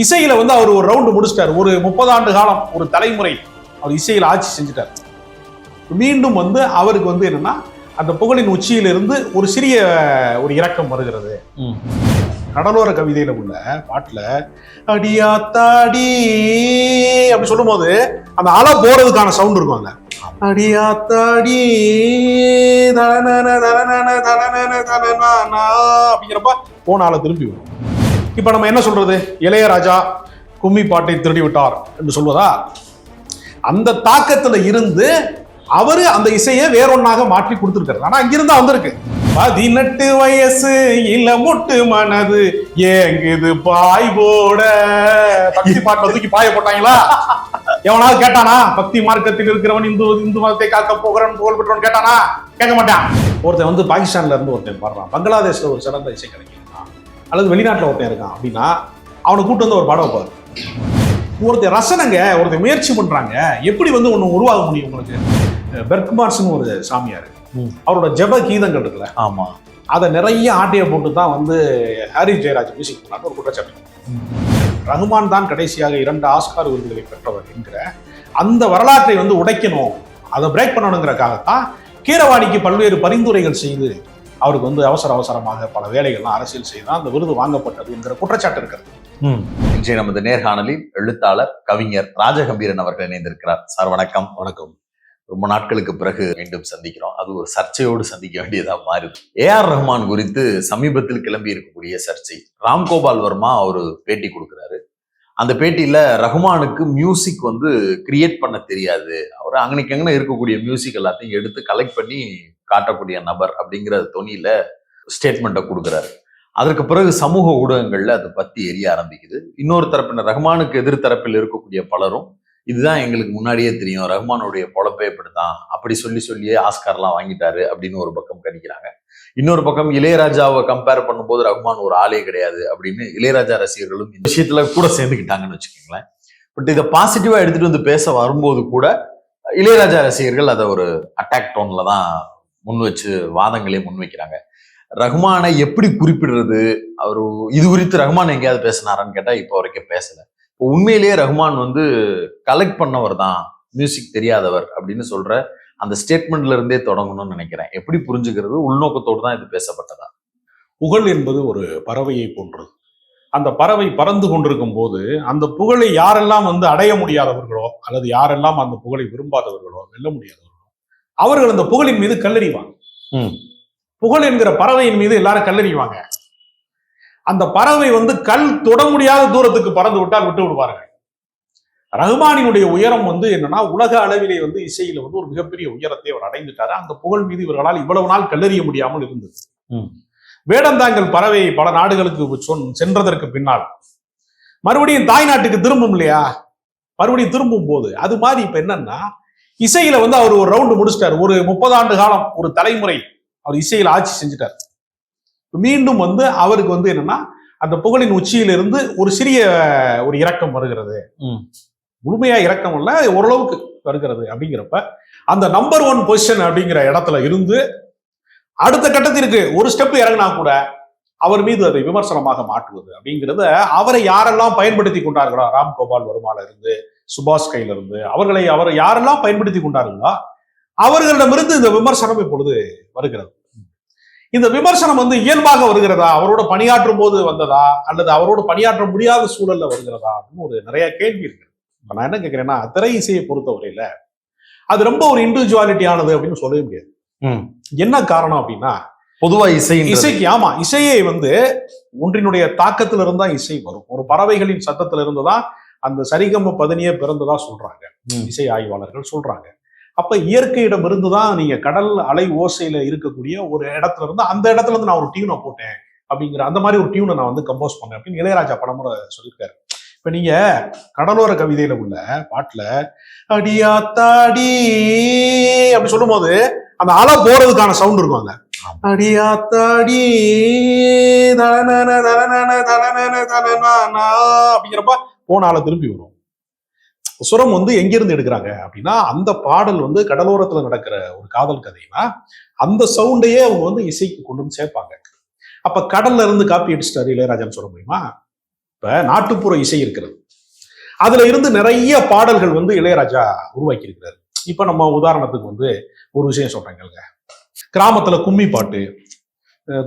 இசையில வந்து அவர் ஒரு ரவுண்டு முடிச்சிட்டார். ஒரு 30 ஆண்டு காலம் ஒரு தலைமுறை அவர் இசையில ஆட்சி செஞ்சுட்டார். மீண்டும் வந்து அவருக்கு வந்து என்னன்னா அந்த புகழின் உச்சியிலிருந்து ஒரு சிறிய ஒரு இரக்கம் வருகிறது. கடலோர கவிதையில உள்ள பாட்டுல அடியாத்தாடி அப்படி சொல்லும் போது அந்த அலை போறதுக்கான சவுண்ட் இருக்கும். அங்க அடியாத்தாடி அப்படிங்கிறப்ப போன ஆளை திரும்பி வரும். இப்ப நம்ம என்ன சொல்றது? இளையராஜா கும்மி பாட்டை திருடி விட்டார் என்று சொல்வதா? அந்த தாக்கத்துல இருந்து அவரு அந்த இசையை வேறொன்னாக மாற்றி கொடுத்திருக்காரு. ஆனா அங்கிருந்தா வந்திருக்கு. 18 வயசு இல்ல முட்டு மனது ஏங்குது பாய் போட. பக்தி பாட்டை தூக்கி பாய போட்டாங்களா? எவனாவது கேட்டானா? பக்தி மார்க்கத்தில் இருக்கிறவன் இந்து மதத்தை காக்க போகிறவன் புகழ் பெற்றவன் கேட்டானா? கேட்க மாட்டான். ஒருத்தன் வந்து பாகிஸ்தான்ல இருந்து ஒருத்தன் பாடுறான், பங்களாதேஷ்ல ஒரு சிறந்த இசை கிடைக்கிறான், அல்லது வெளிநாட்டுல ஒருத்தன் இருக்கான் அப்படின்னா அவனை கூட்டு வந்து ஒரு பாடம் வைப்பாரு. ஒருத்தர் ரசனைங்க, ஒருத்தர் முயற்சி பண்றாங்க. எப்படி வந்து ஒண்ணு உருவாக முடியும்? உங்களுக்கு பெர்க்மார்ஸ்னு ஒரு சாமியார், அவரோட ஜெப கீதங்கள் இருக்குல்ல, ஆமா, அதை நிறைய ஆட்டைய போட்டு தான் வந்து ஹாரி ஜெயராஜ் மியூசிக் பண்ணான்னு ஒரு குற்றச்சாட்டு. ரஹ்மான் தான் கடைசியாக 2 ஆஸ்கார் விருதுகளை பெற்றவர் என்கிற அந்த வரலாற்றை வந்து உடைக்கணும், அதை பிரேக் பண்ணணுங்கிறக்காகத்தான் கீரவாணிக்கு பல்வேறு பரிந்துரைகள் செய்து அவருக்கு வந்து அவசரமாக பல வேலைகள்லாம் அரசியல் செய்து அந்த விருது வாங்கப்பட்டது என்கிற குற்றச்சாட்டு இருக்கிறது. இன்றைய நமது நேர்காணலில் எழுத்தாளர் கவிஞர் ராஜகம்பீரன் அவர்கள் இணைந்திருக்கிறார். சார் வணக்கம். வணக்கம். ரொம்ப நாட்களுக்கு பிறகு மீண்டும் சந்திக்கிறோம். அது ஒரு சர்ச்சையோடு சந்திக்க வேண்டியதா மாறுது. ஏஆர் ரஹ்மான் குறித்து சமீபத்தில் கிளம்பி இருக்கக்கூடிய சர்ச்சை. ராம்கோபால் வர்மா ஒரு பேட்டி கொடுக்கிறாரு. அந்த பேட்டியில ரஹ்மானுக்கு மியூசிக் வந்து கிரியேட் பண்ண தெரியாது, அவர் அங்கனைக்கு இருக்கக்கூடிய மியூசிக் எல்லாத்தையும் எடுத்து கலெக்ட் பண்ணி காட்டக்கூடிய நபர் அப்படிங்கிற தொனியில ஸ்டேட்மெண்ட்டை கொடுக்குறாரு. அதற்கு பிறகு சமூக ஊடகங்கள்ல அதை பத்தி எரிய ஆரம்பிக்குது. இன்னொரு தரப்பினர், ரஹ்மானுக்கு எதிர்த்தரப்பில் இருக்கக்கூடிய பலரும் இதுதான் எங்களுக்கு முன்னாடியே தெரியும், ரஹ்மானுடைய பொழப்பே இப்படித்தான், அப்படி சொல்லியே ஆஸ்கார்லாம் வாங்கிட்டாரு அப்படின்னு ஒரு பக்கம் கணிக்கிறாங்க. இன்னொரு பக்கம் இளையராஜாவை கம்பேர் பண்ணும்போது ரஹ்மான் ஒரு ஆளே கிடையாது அப்படின்னு இளையராஜா ரசிகர்களும் இந்த விஷயத்துல கூட சேர்ந்துக்கிட்டாங்கன்னு வச்சுக்கோங்களேன். பட் இதை பாசிட்டிவா எடுத்துட்டு வந்து பேச வரும்போது கூட இளையராஜா ரசிகர்கள் அதை ஒரு அட்டாக் டோன்ல தான் முன் வச்சு வாதங்களே முன்வைக்கிறாங்க. ரஹ்மானை எப்படி குறிப்பிடுறது? அவரு இது குறித்து ரஹ்மான் எங்கேயாவது பேசினாரான்னு கேட்டா இப்போ வரைக்கும் பேசல. இப்போ உண்மையிலேயே ரஹ்மான் வந்து கலெக்ட் பண்ணவர் தான், மியூசிக் தெரியாதவர் அப்படின்னு சொல்ற அந்த ஸ்டேட்மெண்ட்ல இருந்தே தொடங்கணும்னு நினைக்கிறேன். எப்படி புரிஞ்சுக்கிறது? உள்நோக்கத்தோடு தான் இது பேசப்பட்டதா? புகழ் என்பது ஒரு பறவையை போன்றது. அந்த பறவை பறந்து கொண்டிருக்கும் போது அந்த புகழை யாரெல்லாம் வந்து அடைய முடியாதவர்களோ அல்லது யாரெல்லாம் அந்த புகழை விரும்பாதவர்களோ வெல்ல முடியாதவர்களோ அவர்கள் அந்த புகழின் மீது கல்லெறிவாங்க. புகழ் என்கிற பறவையின் மீது எல்லாரும் கல்லெறிவாங்க. அந்த பறவை வந்து கல் தொட முடியாத தூரத்துக்கு பறந்து விட்டால் விட்டு விடுவார்கள். ரஹ்மானினுடைய உயரம் வந்து என்னன்னா, உலக அளவிலே வந்து இசையில வந்து ஒரு மிகப்பெரிய உயரத்தை அவர் அடைந்துட்டாரு. அந்த புகழ் மீது இவர்களால் இவ்வளவு நாள் கல்லெறிய முடியாமல் இருந்தது. வேடந்தாங்கல் பறவை பல நாடுகளுக்கு சென்றதற்கு பின்னால் மறுபடியும் தாய் நாட்டுக்கு திரும்பும் இல்லையா? மறுபடியும் திரும்பும் போது அது மாதிரி இப்ப என்னன்னா, இசையில வந்து அவர் ஒரு ரவுண்டு முடிச்சிட்டாரு. ஒரு 30 ஆண்டு காலம் ஒரு தலைமுறை அவர் இசையில ஆட்சி செஞ்சுட்டார். மீண்டும் வந்து அவருக்கு வந்து என்னன்னா அந்த புகழின் உச்சியிலிருந்து ஒரு சிறிய ஒரு இரக்கம் வருகிறது. முழுமையா இரக்கம் இல்ல, ஓரளவுக்கு வருகிறது. அப்படிங்கிறப்ப அந்த நம்பர் 1 பொசிஷன் அப்படிங்கிற இடத்துல இருந்து அடுத்த கட்டத்திற்கு ஒரு ஸ்டெப் இறங்கினா கூட அவர் மீது அதை விமர்சனமாக மாற்றுவது அப்படிங்கிறத அவரை யாரெல்லாம் பயன்படுத்தி கொண்டார்களோ, ராம்கோபால் வர்மால இருந்து சுபாஷ் கையில இருந்து அவரை யாரெல்லாம் பயன்படுத்தி கொண்டார்களோ அவர்களிடமிருந்து இந்த விமர்சனம் இப்பொழுது வருகிறது. இந்த விமர்சனம் வந்து இயல்பாக வருகிறதா, அவரோட பணியாற்றும் போது வந்ததா, அல்லது அவரோடு பணியாற்ற முடியாத சூழல்ல வருகிறதா அப்படின்னு ஒரு நிறைய கேள்வி இருக்கு. நான் என்ன கேட்கிறேன்னா, திரை இசையை பொறுத்தவரையில அது ரொம்ப ஒரு இண்டிவிஜுவாலிட்டி ஆனது அப்படின்னு சொல்லவே முடியாது. என்ன காரணம் அப்படின்னா, பொதுவா இசைக்கு ஆமா இசையை வந்து ஒன்றினுடைய தாக்கத்துல இருந்தா இசை வரும். ஒரு பறவைகளின் சத்தத்துல இருந்துதான் அந்த சரிகம பதனியே பிறந்ததா சொல்றாங்க இசை ஆய்வாளர்கள் சொல்றாங்க. அப்ப இயற்கையிடம் இருந்துதான் நீங்க கடல் அலை ஓசையில இருக்கக்கூடிய ஒரு இடத்துல இருந்து அந்த இடத்துல இருந்து நான் ஒரு டியூனை போட்டேன் அப்படிங்கிற அந்த மாதிரி ஒரு டியூனை நான் வந்து கம்போஸ் பண்ணேன் அப்படின்னு இளையராஜா பலமுறை சொல்லியிருக்காரு. இப்ப நீங்க கடலோர கவிதையில உள்ள பாட்டுல அடியாத்தாடி அப்படி சொல்லும் போது அந்த அலை போறதுக்கான சவுண்ட் இருக்கும். அங்க அடியாத்தாடி அப்படிங்கிறப்ப போன ஆளை திரும்பி வரும். சுரம் வந்து எங்கிருந்து எடுக்கிறாங்க அப்படின்னா, அந்த பாடல் வந்து கடலோரத்துல நடக்கிற ஒரு காதல் கதைனா அந்த சவுண்டையே அவங்க வந்து இசைக்கு கொண்டு வந்து சேர்ப்பாங்க. அப்ப கடல்ல இருந்து காப்பி அடிச்சிட்டாரு இளையராஜான்னு சொல்ல முடியுமா? இப்ப இப்ப நாட்டுப்புற இசை இருக்கிறது, அதுல இருந்து நிறைய பாடல்கள் வந்து இளையராஜா உருவாக்கி இருக்கிறாரு. இப்ப நம்ம உதாரணத்துக்கு வந்து ஒரு விஷயம் சொல்றேங்க, கிராமத்துல கும்மி பாட்டு,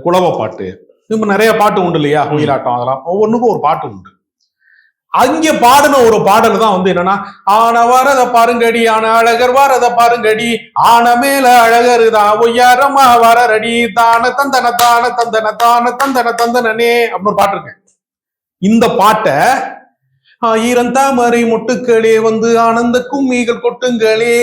குளவ பாட்டு, இப்ப நிறைய பாட்டு உண்டு இல்லையா, ஒயிலாட்டம், அதெல்லாம் ஒவ்வொன்றுக்கும் ஒரு பாட்டு உண்டு. அங்க பாடின ஒரு பாடல் தான் வந்து என்னன்னா, ஆன வரத பாருங்கடி, ஆன அழகர் வரத பாருங்கடி, ஆன மேல அழகர் தான் ஒய்யாரமா வரடி, தான தந்தன தான தந்தன தான தந்தன தந்தனே அப்படின்னு ஒரு பாட்டு இருக்கு. இந்த பாட்டை ஆயிரம் தாமரை மொட்டுக்களே வந்து ஆனந்த கும்மிகள் கொட்டுங்களே,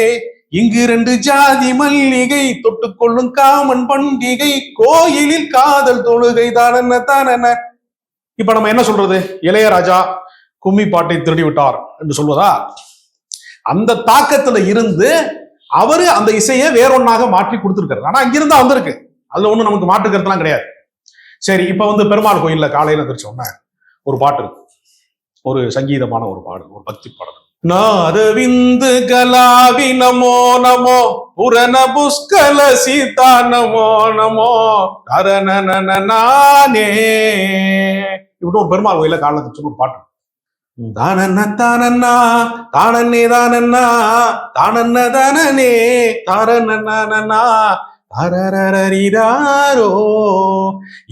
இங்கு 2 ஜாதி மல்லிகை தொட்டுக்கொள்ளும் காமன் பண்டிகை, கோயிலில் காதல் தொழுகை தானன தானன. இப்ப நம்ம என்ன சொல்றது, இளையராஜா கும்மி பாட்டை திருடி விட்டார் என்று சொல்வதா? அந்த தாக்கத்துல இருந்து அவரு அந்த இசையை வேறொன்னாக மாற்றி கொடுத்திருக்காரு. ஆனா அங்கிருந்தா வந்திருக்கு, அதுல ஒண்ணு நமக்கு மாற்றுக்கிறதுலாம் கிடையாது. சரி, இப்ப வந்து பெருமாள் கோயில்ல காலையில தெரிச்சோன்னா ஒரு பாட்டு இருக்கு, ஒரு சங்கீதமான ஒரு பாடல், ஒரு பக்தி பாடல். நாதவிந்து கலாவி நமோ நமோ புரண புஷ்கல சீதா நமோ நமோ தரணனே, இப்படி ஒரு பெருமாள் கோயில காலையில தெரிச்சு ஒரு பாட்டு. தானன்ன தானன்னா தானன்னே தானன்னா தானன்ன தானனே தாரணன்னா தாரரரரிராரோ,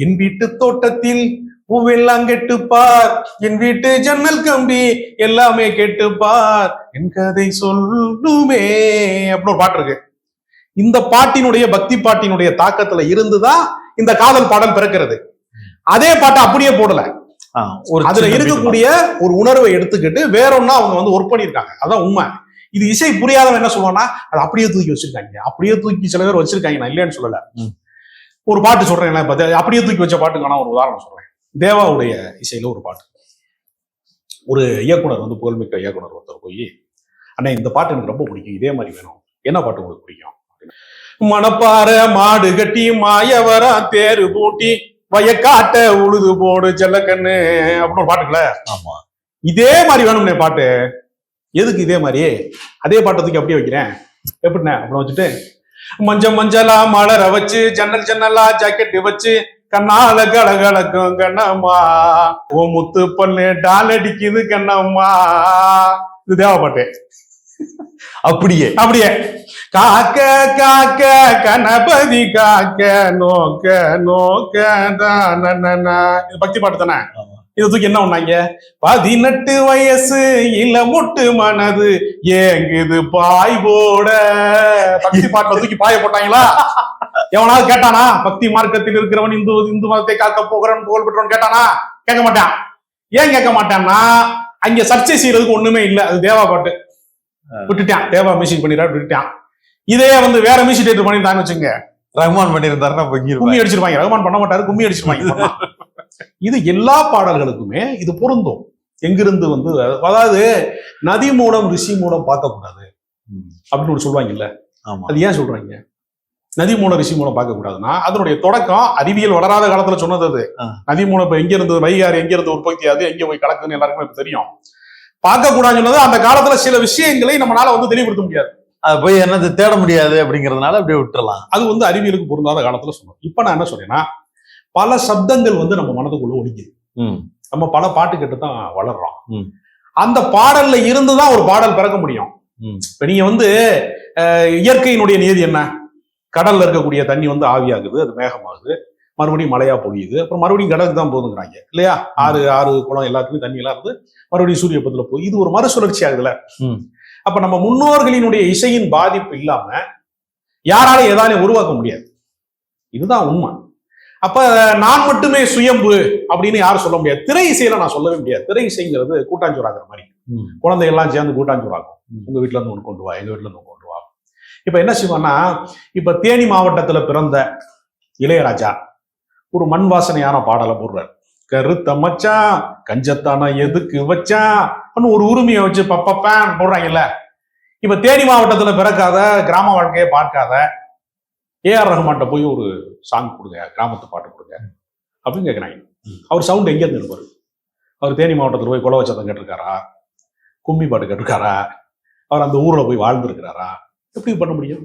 என் வீட்டு தோட்டத்தில் பூவெல்லாம் கெட்டுப்பார், என் வீட்டு ஜன்னல் கம்பி எல்லாமே கெட்டுப்பார், என் கதை சொல்லுமே அப்படின்னு ஒரு பாட்டு இருக்கு. இந்த பாட்டினுடைய பக்தி பாட்டினுடைய தாக்கத்துல இருந்துதான் இந்த காதல் பாடல் பிறக்கிறது. அதே பாட்டை அப்படியே போடல, அதுல இருக்கக்கூடிய ஒரு உணர்வை எடுத்துக்கிட்டு வேறொன்னா அவங்க வந்து ஒர்க் பண்ணிருக்காங்க. அதான் உண்மை. இது இசை புரியாதவன் என்ன சொல்லுவானா, அது அப்படியே தூக்கி வச்சிருக்காங்க, அப்படியே தூக்கி சில பேர் வச்சிருக்காங்க, நான் இல்லைன்னு சொல்லல. ஒரு பாட்டு சொல்றேன், அப்படியே தூக்கி வச்ச பாட்டுக்கான ஒரு உதாரணம் சொல்றேன். தேவாவுடைய இசையில ஒரு பாட்டு, ஒரு இயக்குனர் வந்து புகழ்மிக்க இயக்குனர் ஒருத்தர் போய், அண்ணா இந்த பாட்டு எனக்கு ரொம்ப பிடிக்கும், இதே மாதிரி வேணும், என்ன பாட்டு உங்களுக்கு பிடிக்கும்? மணப்பாற மாடு கட்டி மாயவரா தேரு பூட்டி வயக்காட்ட உழுது போடு செல்லக்கண்ணு அப்படின்னு ஒரு பாட்டுக்குல, ஆமா இதே மாதிரி வேணும்னே பாட்டு. எதுக்கு இதே மாதிரி? அதே பாட்டத்துக்கு அப்படியே வைக்கிறேன் எப்படிண்ணே அப்படின்னு வச்சுட்டு, மஞ்சள் மஞ்சளா மலர வச்சு ஜன்னல் ஜன்னலா ஜாக்கெட் வச்சு கண்ணால கலகலக்கும் கண்ணம்மா, ஓ முத்து பொண்ணு டால் அடிக்குது கண்ணம்மா, இது தேவா பாட்டு. அப்படியே அப்படியே காக்க காக்க கணபதி காக்க நோக்க நோக்க தானன, இது பக்தி பாட்டு தானே. இதை தூக்கி என்ன பண்ணாங்க, 18 வயசு இல்ல முட்டு மனது ஏங்குது பாய் போட, பக்தி பாட்டுல தூக்கி பாய போட்டாங்களா? எவனாவது கேட்டானா? பக்தி மார்க்கத்தில் இருக்கிறவன் இந்து இந்து மதத்தை காக்க போகிறவன் புகழ் பெற்றவன் கேட்டானா? கேட்க மாட்டான். ஏன் கேட்க மாட்டான்னா, அங்க சர்ச்சை செய்யறதுக்கு ஒண்ணுமே இல்லை, அது தேவா பாட்டு. விட்டுட்டான், தேவா மியூசிக் பண்ணிடுறா விட்டுட்டான். இதே வந்து வேற மியூசிக் டேரக்டர் பண்ணிருந்தான்னு வச்சுங்க, ரஹ்மான் பண்ணியிருந்தாருன்னா கும்மி அடிச்சிருவாங்க. ரஹ்மான் பண்ண மாட்டாரு, கும்மி அடிச்சிருவாங்க. இது எல்லா பாடல்களுக்குமே இது பொருந்தும். எங்கிருந்து வந்து, அதாவது நதி மூலம் ரிஷி மூலம் பார்க்க கூடாது அப்படின்னு ஒரு சொல்லுவாங்கல்ல, அது ஏன் சொல்றாங்க? நதி மூலம் ரிஷி மூலம் பார்க்க கூடாதுன்னா அதனுடைய தொடக்கம் அறிவியல் வளராத காலத்துல சொன்னது. அது நதி மூலம் இப்ப எங்க இருந்து வைகாறு, எங்க இருந்து உற்பத்தி ஆகுது, எங்க போய் கலக்குன்னு எல்லாருக்குமே இப்ப தெரியும். பார்க்க கூடாதுன்னு சொன்னது அந்த காலத்துல சில விஷயங்களை நம்மளால வந்து தெளிவுபடுத்த முடியாது, அதை போய் என்னது தேட முடியாது அப்படிங்கறதுனால அப்படியே விட்டுறலாம். அது வந்து அறிவியலுக்கு பொருந்தாத காலத்துல சொன்னோம். இப்ப நான் என்ன சொல்றேன்னா, பல சப்தங்கள் வந்து நம்ம மனதுக்குள்ள ஒழிக்குது. நம்ம பல பாட்டு கேட்டு தான் வளர்றோம். அந்த பாடல்ல இருந்துதான் ஒரு பாடல் பிறக்க முடியும். இப்ப நீங்க வந்து இயற்கையினுடைய நியதி என்ன? கடல்ல இருக்கக்கூடிய தண்ணி வந்து ஆவியாகுது, அது மேகமாகுது, மறுபடியும் மழையா பொழியுது, அப்புறம் மறுபடியும் கடலுக்கு தான் போகுதுங்கிறாங்க இல்லையா? ஆறு குளம் எல்லாத்துக்கும் தண்ணி எல்லாம் இருந்து மறுபடியும் சூரிய பத்துல போய் இது ஒரு மறுசுழற்சி ஆகுதுல. அப்ப நம்ம முன்னோர்களினுடைய இசையின் பாதிப்பு இல்லாம யாராலும் ஏதானே உருவாக்க முடியாது, இதுதான் உண்மை. அப்ப நான் மட்டுமே சுயம்பு அப்படின்னு யாரும் சொல்ல முடியாது. திரை இசையில நான் சொல்லவே முடியாது. திரை இசைங்கிறது கூட்டாஞ்சோறாகிற மாதிரி, குழந்தைகள்லாம் சேர்ந்து கூட்டாஞ்சோறாகும். உங்க வீட்டுல இருந்து ஒன்று கொண்டு வா, எங்க வீட்டுல இருந்து கொண்டு வா. இப்ப என்ன செய்வான்னா, இப்ப தேனி மாவட்டத்துல பிறந்த இளையராஜா ஒரு மண் வாசனையான பாடலை போடுறாரு. கருத்த மச்சான் கஞ்சத்தானா எதுக்கு வச்சான் ஒரு உரிமையை வச்சு பப்பப்பேன் போடுறாங்கல்ல. இப்ப தேனி மாவட்டத்துல பிறக்காத, கிராம வாழ்க்கையை பார்க்காத ஏஆர் ரஹ்மான்ட்ட போய் ஒரு சாங் கொடுங்க, கிராமத்து பாட்டு கொடுங்க அப்படின்னு கேட்குறாங்க. அவர் சவுண்ட் எங்க இருந்து இருப்பாரு? அவர் தேனி மாவட்டத்தில் போய் குலவ சத்தம் கேட்டிருக்காரா, கும்மி பாட்டு கேட்டிருக்காரா, அவர் அந்த ஊர்ல போய் வாழ்ந்துருக்கிறாரா? எப்படி பண்ண முடியும்?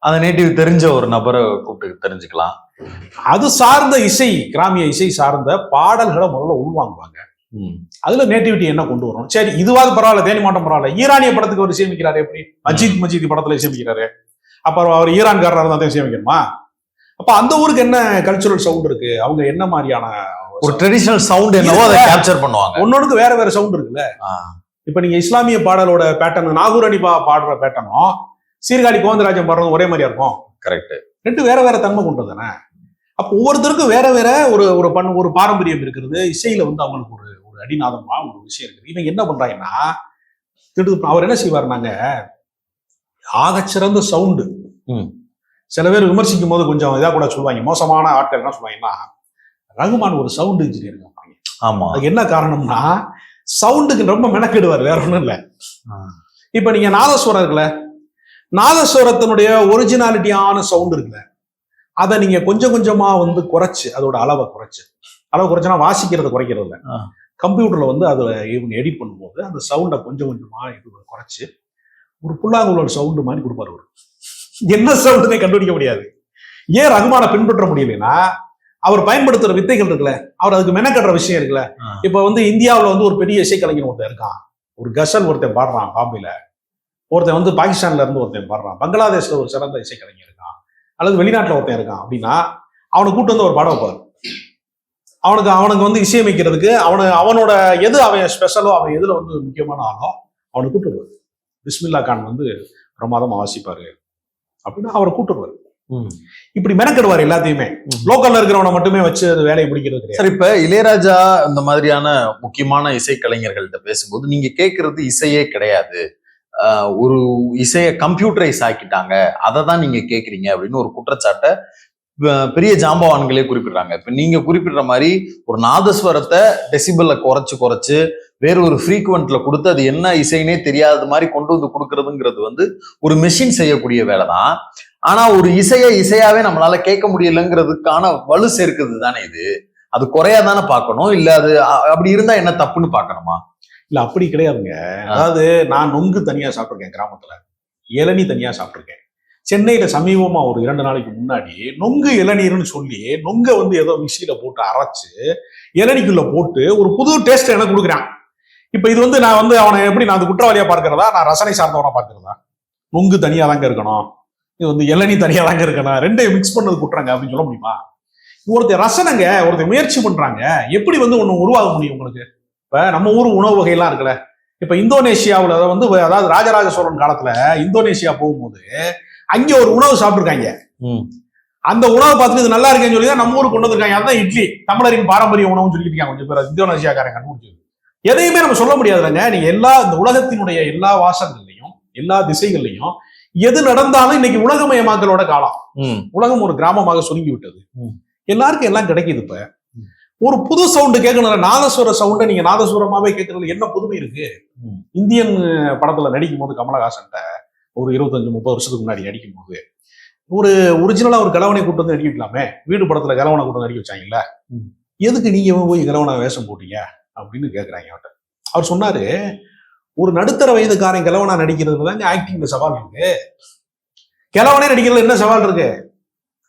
அந்த நேட்டிவ் தெரிஞ்ச ஒரு நபரை கூப்பிட்டு தெரிஞ்சுக்கலாம். அது சார்ந்த இசை, கிராமிய இசை சார்ந்த பாடல்களை முதல்ல உள்வாங்குவாங்க. அதுல நேட்டிவிட்டி என்ன கொண்டு வரும்? சரி, இதுவாது பரவாயில்ல, தேனி மாவட்டம் பரவாயில்ல. ஈரானிய படத்துக்கு ஒரு இசையமைக்கிறாரு, எப்படி மஜித் படத்துல இசையமைக்கிறாரு. அப்புறம் அவர் ஈரான்காரராக தான் இசையமைக்கணுமா? அப்ப அந்த ஊருக்கு என்ன கல்ச்சுரல் சவுண்ட் இருக்கு? அவங்க என்ன மாதிரியான ஒரு ட்ரெடிஷனல் சவுண்ட் என்னவோ அதை கேப்சர் பண்ணுவாங்க. ஒன்னொன்னுக்கு வேற வேற சவுண்ட் இருக்குல்ல. இப்ப நீங்க இஸ்லாமிய பாடலோட பேட்டர்ன், நாகூர் அணி பாடுற பேட்டர்னும் சீர்காழி கோவிந்தராஜன் பாடுறதும் ஒரே மாதிரியா இருக்கும். கரெக்ட். ரெண்டு வேற வேற தன்மை கொண்டு தானே. அப்போ ஒவ்வொருத்தருக்கும் வேற வேற ஒரு பாரம்பரியம் இருக்கிறது. இசையில வந்து அவங்களுக்கு ஒரு அடிநாதமா ஒரு விஷயம் இருக்குது. இவங்க என்ன பண்றாங்கன்னா, அவர் என்ன செய்வாருனாங்க, ஆகச்சிறந்த சவுண்டு. சில பேர் விமர்சிக்கும் போது கொஞ்சம் இதா கூட சொல்லுவாங்க, மோசமான ஆட்கள் என்ன சொல்லுவாங்கன்னா, ரகுமான் ஒரு சவுண்ட் இன்ஜினியர். ஆமா, அதுக்கு என்ன காரணம்னா, சவுண்டுக்கு ரொம்ப மெனக்கெடுவார், வேற ஒண்ணும் இல்லை. இப்ப நீங்க நாதஸ்வரம் இருக்குல்ல, நாதஸ்வரத்தினுடைய ஒரிஜினாலிட்டியான சவுண்ட் இருக்குல்ல, அதை நீங்க கொஞ்சம் கொஞ்சமா வந்து குறைச்சு, அதோட அளவை குறைச்சுன்னா வாசிக்கிறத குறைக்கிறது இல்லை. கம்ப்யூட்டர்ல வந்து அதை இவங்க எடிட் பண்ணும்போது அந்த சவுண்டை கொஞ்சம் கொஞ்சமா குறைச்சு ஒரு புல்லாங்குழல் சவுண்டு மாதிரி கொடுப்பாரு. அவர் என்ன சவுண்டுனே கண்டுபிடிக்க முடியாது. ஏன் ரகுமானை பின்பற்ற முடியலன்னா, அவர் பயன்படுத்துற வித்தைகள் இருக்குல்ல, அவர் அதுக்கு மெனக்கட்டுற விஷயம் இருக்குல்ல. இப்ப வந்து இந்தியாவில் வந்து ஒரு பெரிய இசைக்கலைஞர் ஒருத்தன் இருக்கான், ஒரு கசல் ஒருத்தன் பாடுறான் பாம்பேல, ஒருத்தன் வந்து பாகிஸ்தான்ல இருந்து ஒருத்தன் பாடுறான், பங்களாதேஷ்ல ஒரு சிறந்த இசைக்கலைஞர் இருக்கான், அல்லது வெளிநாட்டுல ஒருத்தன் இருக்கான் அப்படின்னா, அவனை கூட்டு வந்து ஒரு பாடம் வைப்பாரு. அவனுக்கு வந்து இசையமைக்கிறதுக்கு அவனோட எது அவன் ஸ்பெஷலோ, அவன் எதுல வந்து முக்கியமான ஆளோ அவனை கூட்டுருவாரு. பிஸ்மில்லா கான் வந்து பிரமாதமா வாசிப்பாரு அப்படின்னா அவரை கூட்டுருவாரு. இப்படி மெனக்கெடுவார் எல்லாத்தையுமே. லோக்கல்ல இருக்கிறவனை மட்டுமே வச்சு அது வேலையை முடிக்கிறது கிடையாது. சரி, இப்ப இளையராஜா இந்த மாதிரியான முக்கியமான இசைக்கலைஞர்கள்ட்ட பேசும்போது நீங்க கேட்கறது இசையே கிடையாது, ஒரு இசையை கம்ப்யூட்டரைஸ் ஆக்கிட்டாங்க, அதை தான் நீங்க கேட்குறீங்க அப்படின்னு ஒரு குற்றச்சாட்டை பெரிய ஜாம்பவான்களே குறிப்பிடுறாங்க. இப்ப நீங்க குறிப்பிடுற மாதிரி ஒரு நாதஸ்வரத்தை டெசிபல்ல குறைச்சு வேற ஒரு ஃப்ரீக்வெண்ட்ல கொடுத்து அது என்ன இசைனே தெரியாத மாதிரி கொண்டு வந்து கொடுக்கறதுங்கிறது வந்து ஒரு மெஷின் செய்யக்கூடிய வேலை தான். ஆனா ஒரு இசையாவே நம்மளால கேட்க முடியலங்கிறதுக்கான வலு சேர்க்குது தானே இது. அது குறையாதானே பார்க்கணும், இல்ல அது அப்படி இருந்தா என்ன தப்புன்னு பார்க்கணுமா? இல்ல, அப்படி கிடையாதுங்க. அதாவது நான் நொங்கு தனியா சாப்பிட்டிருக்கேன், கிராமத்துல இளநீ தனியா சாப்பிட்டிருக்கேன். சென்னையில சமீபமா ஒரு 2 நாளைக்கு முன்னாடி நொங்கு இளநீர்னு சொல்லி நொங்க வந்து ஏதோ மிக்சியில போட்டு அரைச்சு இளநீக்குள்ள போட்டு ஒரு புது டேஸ்ட் எனக்கு கொடுக்குறான். இப்ப இது வந்து நான் வந்து அவனை எப்படி நான் குற்றவாளியா பார்க்கிறதா, நான் ரசனை சார்ந்தவனா பார்க்கிறதா? நொங்கு தனியா தாங்க இருக்கணும், இது வந்து இளநீ தனியா தாங்க இருக்கணும், ரெண்டையும் மிக்ஸ் பண்ணது குற்றாங்க அப்படின்னு சொல்ல முடியுமா? ஒருத்தர் ரசனைங்க, ஒருத்தர் முயற்சி பண்றாங்க, எப்படி வந்து ஒண்ணு உருவாக முடியும் உங்களுக்கு? இப்ப நம்ம ஊர் உணவு வகையெல்லாம் இருக்குல்ல, இப்ப இந்தோனேஷியாவுல வந்து, அதாவது ராஜராஜ சோழன் காலத்துல இந்தோனேஷியா போகும்போது அங்க ஒரு உணவு சாப்பிட்டுருக்காங்க. அந்த உணவை பார்த்துட்டு இது நல்லா இருக்கேன்னு சொல்லி தான் நம்ம ஊருக்கு கொண்டு வந்திருக்காங்க. அதுதான் இட்லி, தமிழரின் பாரம்பரிய உணவுன்னு சொல்லிட்டு கொஞ்சம் பேர் இந்தோனேஷியாக்காரன் கண்டுபிடிச்சது. எதையுமே நம்ம சொல்ல முடியாதுங்க. நீங்க இந்த உலகத்தினுடைய எல்லா வாசல்கள்லையும் எல்லா திசைகள்லையும் எது நடந்தாலும் இன்னைக்கு உலகமயமாக்கலோட காலம். உலகம் ஒரு கிராமமாக சுருங்கி விட்டது. எல்லாருக்கும் எல்லாம் கிடைக்குது. இப்ப ஒரு புது சவுண்டு கேட்கணும். நாதஸ்வர சவுண்டை நீங்க நாதஸ்வரமாவே கேட்கறதுல என்ன புதுமை இருக்கு? இந்தியன் படத்துல நடிக்கும் போது கமலஹாசன்ட்ட ஒரு 25-30 வருஷத்துக்கு முன்னாடி நடிக்கும் போது ஒரு ஒரிஜினலா ஒரு கலவனை கூட்டு வந்து நடிக்க வைக்கலாமே. வீடு படத்துல கலவனை கூட்டு நடிக்க வச்சாங்கல்ல, எதுக்கு நீங்க போய் கலவனை வேஷம் போட்டீங்க அப்படின்னு கேட்கிறாங்க அவர்கிட்ட. அவர் சொன்னாரு, ஒரு நடுத்தர வயதுக்காரன் கிழவனா நடிக்கிறது தாங்க ஆக்டிங்ல சவால் இருக்கு, கிழவனே நடிக்கிறதுல என்ன சவால் இருக்கு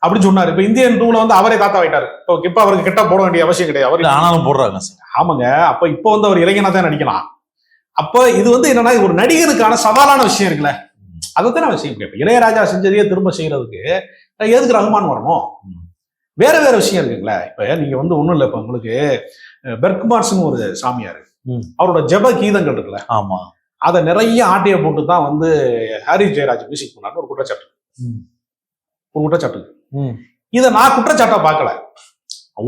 அப்படின்னு சொன்னாரு. இப்ப இந்தியன் 2ல வந்து அவரே தாத்தா ஆயிட்டாரு. இப்ப அவருக்கு கிட்ட போட வேண்டிய அவசியம் கிடையாது, அவரு ஆனாலும் போடுறாங்க. ஆமாங்க. அப்ப இப்ப வந்து அவர் இளைஞனா தான் நடிக்கலாம். அப்ப இது வந்து என்னன்னா, ஒரு நடிகருக்கான சவாலான விஷயம் இருக்குல்ல, அதைத்தான் நான் செய்ய முடியும். இளையராஜா செஞ்சதையே திரும்ப செய்யறதுக்கு எதுக்கு ரகுமான் வரணும்? வேற வேற விஷயம் இருக்குங்களா. இப்ப நீங்க வந்து ஒண்ணும் இல்லை, இப்ப உங்களுக்கு பெர்க்மார்ஸ்னு ஒரு சாமியாரு, அவரோட ஜப கீதங்கள் இருக்குல்ல, ஆமா, அதை நிறைய ஆட்டையை போட்டு தான் வந்து ஹாரி ஜெயராஜ் மியூசிக் பண்ணாரு. ஒரு குற்றச்சாட்டு இதை நான் குற்றச்சாட்டா பார்க்கல.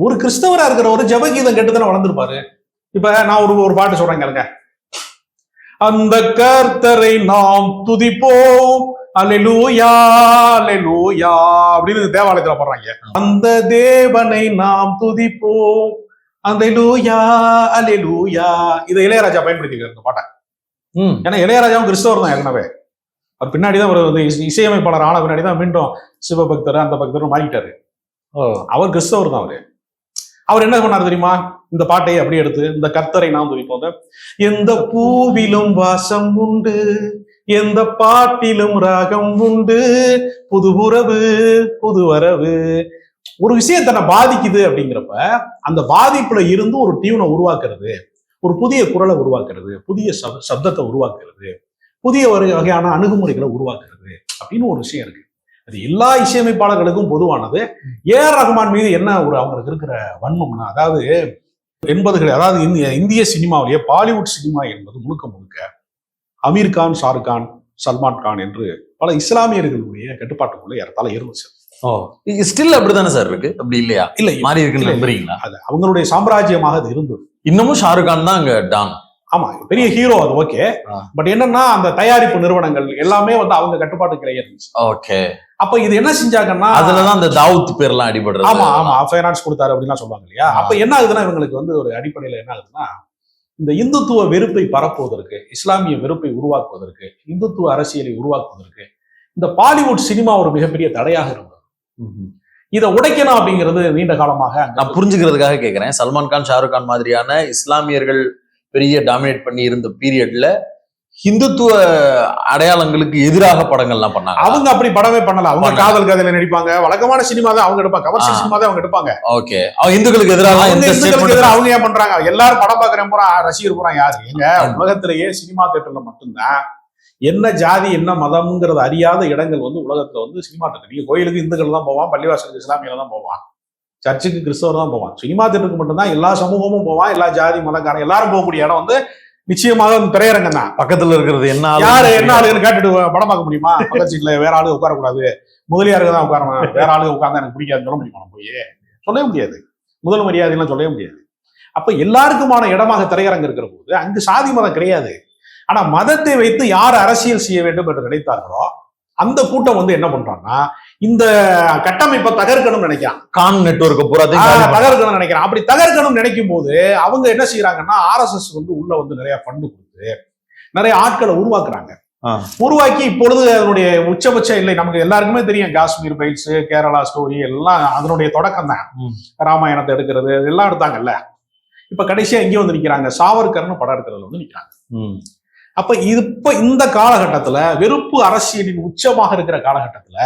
ஒரு கிறிஸ்தவரா இருக்கிற ஒரு ஜப கீதம் கேட்டு தானே வளர்ந்துருப்பாரு. இப்ப நான் ஒரு பாட்டு சொல்றேன் கேளுங்க. அந்த கர்த்தரை நாம் துதிப்போம், அல்லேலூயா அல்லேலூயா அப்படின்னு தேவாலயத்துல பாடுறாங்க. அந்த தேவனை நாம் துதிப்போம், அல்லேலூயா அல்லேலூயா. இதை இளையராஜா பயன்படுத்திக்கிறார் இந்த பாட்டை. ஏன்னா இளையராஜாவும் கிறிஸ்தவர் தான் ஏற்கனவே. அவர் பின்னாடிதான் ஒரு இசையமைப்பாளர் ஆன பின்னாடிதான் மீண்டும் சிவபக்தர் அந்த பக்தர் மாறிட்டாரு. அவர் கிறிஸ்தவர் தான். அவர் என்ன பண்ணாரு தெரியுமா? இந்த பாட்டையை அப்படியே எடுத்து இந்த கர்த்தரை நாம் துதிப்போம், எந்த பூவிலும் வாசம் உண்டு, எந்த பாட்டிலும் ராகம் உண்டு, புது உறவு புது வரவு. ஒரு விஷயம் தன்னை பாதிக்குது அப்படிங்கிறப்ப அந்த பாதிப்புல இருந்து ஒரு டியூனை உருவாக்குறது, ஒரு புதிய குரலை உருவாக்குறது, புதிய சப்தத்தை உருவாக்குறது, புதிய ஒரு வகையான அணுகுமுறைகளை உருவாக்குறது அப்படின்னு ஒரு விஷயம் இருக்கு. அது எல்லா இசையமைப்பாளர்களுக்கும் பொதுவானது. ஏஆர் ரஹ்மான் மீது என்ன ஒரு அவங்களுக்கு இருக்கிற வன்மம்னா, அதாவது 80கள், அதாவது இந்திய சினிமாவிலேயே பாலிவுட் சினிமா என்பது முழுக்க முழுக்க அமீர் கான், ஷாருக் கான், சல்மான் கான் என்று பல இஸ்லாமியர்களுடைய கட்டுப்பாட்டுக்குள்ள ஏறத்தாழ இருந்துச்சு. ஸ்டில் அப்படித்தானே சார் இருக்கு? அப்படி இல்லையா? இல்ல, மாறி இருக்குன்னு நம்புறீங்களா? அது அவங்களுடைய சாம்ராஜ்யமாக அது இருந்தது. இன்னமும் ஷாருக் கான் தான் அங்க டான். ஆமா, பெரிய ஹீரோ, அது ஓகே. பட் என்னன்னா அந்த தயாரிப்பு நிறுவனங்கள் எல்லாமே வந்து அவங்க கட்டுப்பாட்டுக்குள்ளே இருந்துச்சு. ஓகே. அப்ப இது என்ன செஞ்சாங்கன்னா, அதுலதான் அந்த தாவூத் பேர்லாம் அடிபடுறது. ஆமா ஆமா, ஃபைனான்ஸ் கொடுத்தாரு அப்படின்லாம் சொல்லுவாங்க இல்லையா. அப்ப என்ன ஆகுதுன்னா, இவங்களுக்கு வந்து ஒரு அடிப்படையில என்ன ஆகுதுன்னா, இந்த இந்துத்துவ வெறுப்பை பரப்புவதற்கு, இஸ்லாமிய வெறுப்பை உருவாக்குவதற்கு, இந்துத்துவ அரசியலை உருவாக்குவதற்கு இந்த பாலிவுட் சினிமா ஒரு மிகப்பெரிய தடையாக இருந்தது. இதை உடைக்கணும் அப்படிங்கிறது நீண்ட காலமாக நான் புரிஞ்சுக்கிறதுக்காக கேட்கிறேன். சல்மான் கான், ஷாருக் கான் மாதிரியான இஸ்லாமியர்கள் பெரிய டாமினேட் பண்ணி இருந்த பீரியட்ல ஹிந்துத்துவ அடையாளங்களுக்கு எதிராக படங்கள்லாம் பண்ணாங்க. அவங்க அப்படி படமே பண்ணல. அவங்க காதல் கதையில நடிப்பாங்க, வழக்கமான சினிமா தான் அவங்க எடுப்பாங்க, கமர்ஷியல் சினிமா தான் அவங்க எடுப்பாங்க. ஓகே. இந்துக்களுக்கு எதிராக அவங்க ஏன் பண்றாங்க? எல்லாரும் படம் பாக்குறேன் போறா, ரசிகர் போறான் யாரு? எங்க உலகத்திலேயே சினிமா தியேட்டர்ல மட்டும்தான் என்ன ஜாதி என்ன மதம்ங்கிறது அறியாத இடங்கள் வந்து உலகத்துல வந்து சினிமா தியேட்டர். நீங்க கோயிலுக்கு இந்துக்கள் தான் போவான், பள்ளிவாசலுக்கு இஸ்லாமியில தான் போவான், சர்ச்சுக்கு கிறிஸ்தவர் தான் போவான். சினிமா தியேட்டருக்கு மட்டும்தான் எல்லா சமூகமும் போவான், எல்லா ஜாதி மதக்காரன் எல்லாரும் போகக்கூடிய இடம் வந்து நிச்சயமாக திரையரங்கம் தான். பக்கத்துல இருக்கிறது என்ன யாரு என்ன ஆளுன்னு கேட்டுட்டு படம் பார்க்க முடியுமா? பக்கத்து சீட்ல வேற ஆளு உட்காரக்கூடாது, முதலியாருக்கு தான் உட்காரணும், வேற ஆளு உட்கார்ந்தா எனக்கு பிடிக்காதுன்னு சொல்ல முடியுமா? போய் சொல்லவே முடியாது, முதல் மரியாதைலாம் சொல்லவே முடியாது. அப்ப எல்லாருக்குமான இடமாக திரையரங்கம் இருக்கிற போது அங்கு சாதி மதம் கிடையாது. ஆனா மதத்தை வைத்து யார் அரசியல் செய்ய வேண்டும் என்று நினைத்தார்களோ அந்த கூட்டம் வந்து என்ன பண்றாங்கன்னா, இந்த கட்டமைப்பை தகர்க்கணும்னு நினைக்கிறான். கான் நெட்வொர்க் பூரா தகர்க்கணும்னு நினைக்கிறான். அப்படி தகர்க்கணும்னு நினைக்கும் போது அவங்க என்ன செய்யறாங்கன்னா, RSS வந்து உள்ள வந்து நிறைய ஃபண்டு கொடுத்து நிறைய ஆட்களை உருவாக்குறாங்க. உருவாக்கி இப்பொழுது அதனுடைய உச்சபட்சம் இல்லை, நமக்கு எல்லாருக்குமே தெரியும். காஷ்மீர் ஃபைல்ஸ், கேரளா ஸ்டோரி எல்லாம் அதனுடைய தொடக்கம் தான். ராமாயணத்தை எடுக்கிறது எல்லாம் எடுத்தாங்கல்ல. இப்ப கடைசியா இங்கே வந்து நிக்கிறாங்க, சாவர்கர்னு படம் எடுக்கிறதுல வந்து நிக்கிறாங்க. அப்ப இப்ப இந்த காலகட்டத்துல, வெறுப்பு அரசியலின் உச்சமாக இருக்கிற காலகட்டத்துல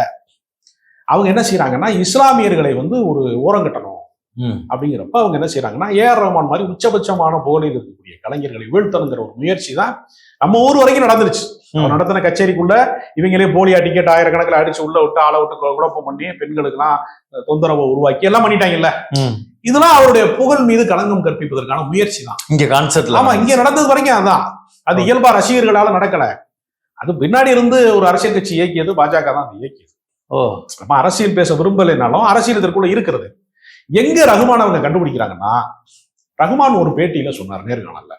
அவங்க என்ன செய்யறாங்கன்னா, இஸ்லாமியர்களை வந்து ஒரு ஓரங்கட்டணும் அப்படிங்கிறப்ப அவங்க என்ன செய்யறாங்கன்னா, ஏஆர் ரஹ்மான் மாதிரி உச்சபட்சமான புகழில் இருக்கக்கூடிய கலைஞர்களை வீழ்த்தணுங்கிற ஒரு முயற்சி தான் நம்ம ஊர் வரைக்கும் நடந்துருச்சு. நடத்தின கச்சேரிக்குள்ள இவங்களே போலியா டிக்கெட் ஆயிரக்கணக்கில் அடிச்சு உள்ள விட்டு ஆளை விட்டு குழப்பம் பண்ணி பெண்களுக்கு எல்லாம் தொந்தரவை உருவாக்கி எல்லாம் பண்ணிட்டாங்கல்ல. இதெல்லாம் அவருடைய புகழ் மீது களங்கம் கற்பிப்பதற்கான முயற்சி தான் இங்க கான்செப்ட்ல. ஆமா, இங்க நடந்தது வரைக்கும் அதான். அது இயல்பா ரசிகர்களால நடக்கல. அது பின்னாடி இருந்து ஒரு அரசியல் கட்சி இயக்கியது பாஜக தான் இயக்கியது. நம்ம அரசியல் பேச விரும்பலைனாலும் அரசியல் இதற்குள்ள இருக்கிறது. எங்க ரகுமான் அவங்க கண்டுபிடிக்கிறாங்கன்னா, ரகுமான் ஒரு பேட்டியில சொன்னார் நேர்காணல்ல,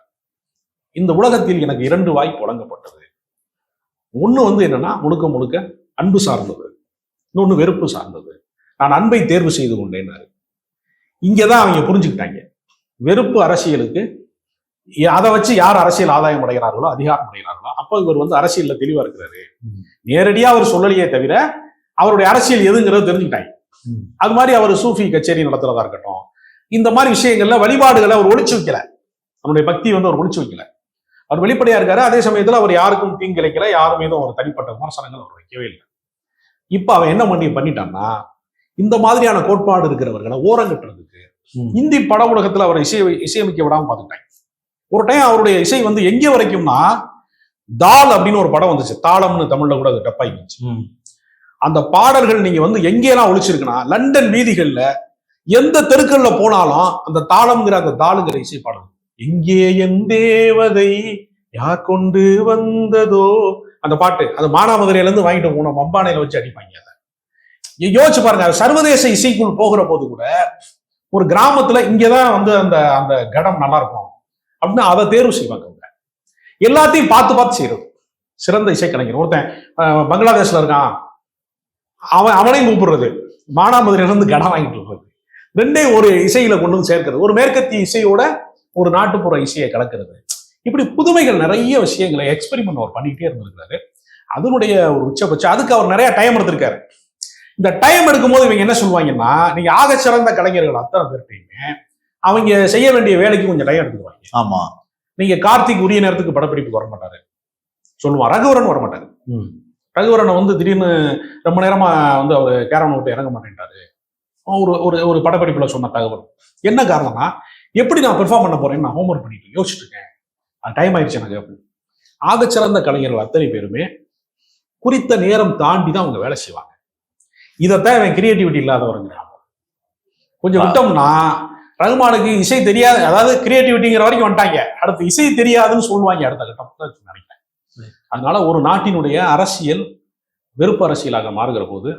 இந்த உலகத்தில் எனக்கு 2 வாய்ப்பு வழங்கப்பட்டது. ஒண்ணு வந்து என்னன்னா, முழுக்க முழுக்க அன்பு சார்ந்தது, இன்னொன்னு வெறுப்பு சார்ந்தது. நான் அன்பை தேர்வு செய்து கொண்டேன்னாரு. இங்கதான் அவங்க புரிஞ்சுக்கிட்டாங்க, வெறுப்பு அரசியலுக்கு அதை வச்சு யார் அரசியல் ஆதாயம் அடைகிறார்களோ, அதிகாரம் அடைகிறார்களோ, அப்போ இவர் வந்து அரசியல்ல தெளிவா இருக்கிறாரு. நேரடியா அவர் சொல்லலையே தவிர அவருடைய அரசியல் எதுங்கிறது தெரிஞ்சுக்கிட்டாங்க. அது மாதிரி அவர் சூஃபி கச்சேரி நடத்துறதா இருக்கட்டும், இந்த மாதிரி விஷயங்கள்ல வழிபாடுகளை அவர் ஒழிச்சு வைக்கல. அவருடைய பக்தி வந்து அவர் ஒழிச்சு வைக்கல. அவர் வெளிப்படையா இருக்காரு. அதே சமயத்துல அவர் யாருக்கும் தீங்கு இழைக்கல, யார் மீதும் அவர் தனிப்பட்ட விமர்சனங்கள் அவர் வைக்கவே இல்லை. இப்ப அவன் என்ன பண்ணிட்டான்னா, இந்த மாதிரியான கோட்பாடு இருக்கிறவர்களை ஓரங்கட்டுறதுக்கு இந்தி பட உலகத்துல அவர் இசையமைக்க விடாம பார்த்துட்டாங்க. ஒரு டைம் அவருடைய இசை வந்து எங்கே வரைக்கும்னா, தால் அப்படின்னு ஒரு படம் வந்துச்சு, தாளம்னு தமிழ்ல கூட அது டப்பாயிச்சு. அந்த பாடல்கள் நீங்க வந்து எங்கெல்லாம் ஒழிச்சிருக்குன்னா, லண்டன் வீதிகள்ல எந்த தெருக்கள்ல போனாலும் அந்த தாளம்ங்கிற அந்த தாளுங்கிற இசை பாடல், எங்கே என் தேவதை யார் கொண்டு வந்ததோ அந்த பாட்டு, அது மானாமதுரையில இருந்து வாங்கிட்டு போன மம்பானையில வச்சு அடிப்பாங்க. அதை யோசிச்சு பாருங்க. சர்வதேச இசைக்குள் போகிற போது கூட ஒரு கிராமத்துல இங்கதான் வந்து அந்த அந்த கடம் நல்லா இருக்கும் அப்படின்னு அதை தேர்வு செய்வாங்க. எல்லாத்தையும் பார்த்து பார்த்து செய்யறது. சிறந்த இசைக்கலைஞர் ஒருத்தன் பங்களாதேஷ்ல இருக்கான், அவனையும் கூப்பிடுறது, மானாமதுரையில இருந்து கடம் வாங்கிட்டு இருக்கிறது, ரெண்டே ஒரு இசையில கொண்டு வந்து சேர்க்கிறது, ஒரு மேற்கத்திய இசையோட ஒரு நாட்டுப்புற இசையை கலக்கிறது. இப்படி புதுமைகள் நிறைய விஷயங்களை எக்ஸ்பெரிமெண்ட் அவர் பண்ணிக்கிட்டே இருந்திருக்காரு. அதனுடைய ஒரு உச்சபட்சம். அதுக்கு அவர் நிறைய டைம் எடுத்திருக்காரு. இந்த டைம் எடுக்கும்போது இவங்க என்ன சொல்லுவாங்கன்னா, நீங்க ஆக சிறந்த கலைஞர்கள் அத்தனை பேர்ட்டையுமே அவங்க செய்ய வேண்டிய வேலைக்கு கொஞ்சம் டைம் எடுத்துக்குவாங்க. ஆமா, நீங்க கார்த்திக் உரிய நேரத்துக்கு படப்பிடிப்புக்கு வர மாட்டாரு சொல்லுவான். ரகுவரன் வர மாட்டாரு. ரகுவரனை வந்து திடீர்னு ரொம்ப நேரமா வந்து அவர் கேரவனை விட்டு இறங்க மாட்டேன்ட்டாரு ஒரு ஒரு ஒரு படப்பிடிப்புல சொன்ன தகவல். என்ன காரணம்னா, எப்படி நான் பெர்ஃபார்ம் பண்ண போறேன்னு நான் ஹோம்ஒர்க் பண்ணிட்டு யோசிச்சுட்டு இருக்கேன், டைம் ஆயிடுச்சு எனக்கு அப்படின்னு. ஆகச்சிறந்த கலைஞர்கள் அத்தனை பேருமே குறித்த நேரம் தாண்டி தான் அவங்க வேலை செய்வாங்க. இதைத்தான் இவன் கிரியேட்டிவிட்டி இல்லாதவருங்கிறான். கொஞ்சம் விட்டோம்னா ரகுமானுக்கு இசை தெரியாது, அதாவது கிரியேட்டிவிட்டிங்கிற வரைக்கும் வந்துட்டாங்க, அடுத்து இசை தெரியாதுன்னு சொல்லுவாங்க அடுத்த கட்டம் நினைக்கிறேன். அதனால ஒரு நாட்டினுடைய அரசியல் வெறுப்பு அரசியலாக மாறுகிற போது